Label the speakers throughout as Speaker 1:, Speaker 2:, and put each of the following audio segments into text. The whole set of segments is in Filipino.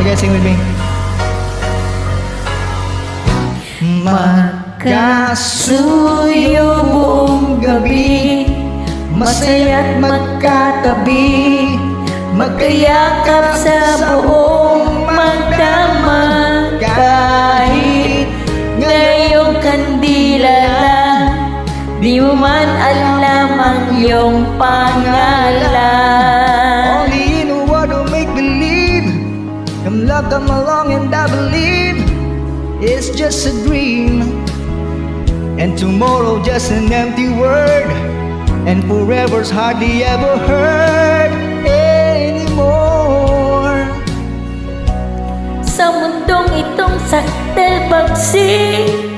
Speaker 1: guys sing with me? Magkasuyo buong gabi, masaya't magkatabi, magkayakap sa buong magdamag. Kahit ngayong kandila lang, di mo man alam ang iyong pangalan.
Speaker 2: Only in a world of make-believe, come love come along and I believe it's just a dream, and tomorrow just an empty word, and forever's hardly ever heard anymore.
Speaker 3: Sa mundong itong sakdal bagsik,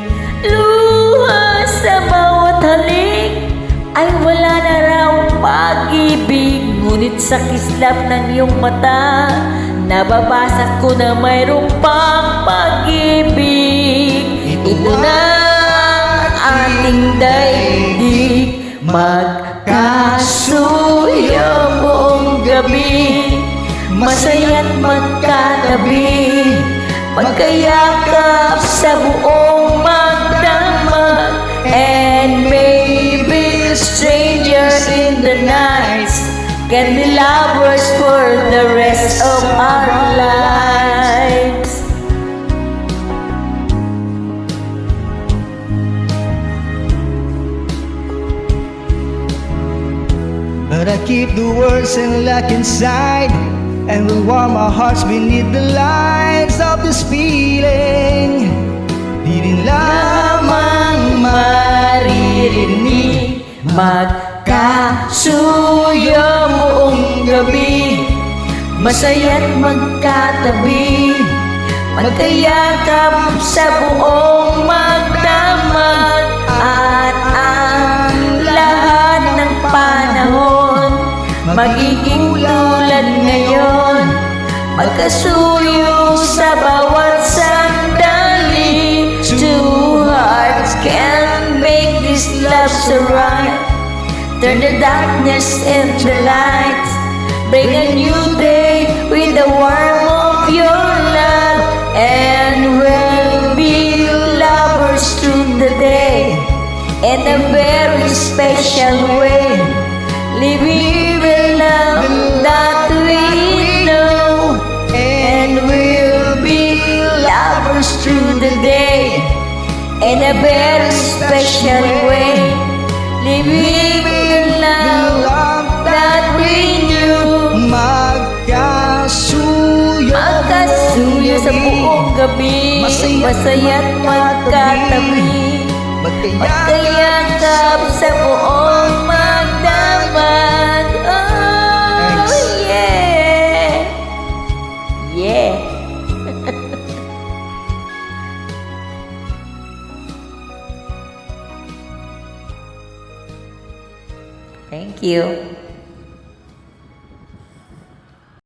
Speaker 3: luha sa bawat halik, ay wala na raw pag-ibig. Ngunit sa kislap ng iyong mata, nababasa ko na mayroong pang pag-ibig. Ito na ang ating daigdig, magkasuyo buong gabi, masaya't magkatabi, magkayakap sa buong magdamag. And maybe strangers in the nights can be lovers for the rest of our lives.
Speaker 2: But I keep the words and luck inside, and will warm our hearts beneath the lights of this feeling. Di rin lamang
Speaker 3: Maririnig, magkasuyo buong gabi, masaya't magkatabi, magkayakap sa buong magdamag. At ang lahat ng panahon magiging tulad ngayon, magkasuyo sa bawat sandali. Two hearts can make this love so right, turn the darkness into light, bring a new day with the warmth of your love. And we'll be lovers through the day in a very special way, living the love that we know. And we'll be lovers through the day in a very special way, living the love that we knew.
Speaker 2: magkasuyo
Speaker 3: Sa buong gabi, masaya't magkatabi, magkayakap sa buong magdamag. Oh, yeah! Yeah! Thank you.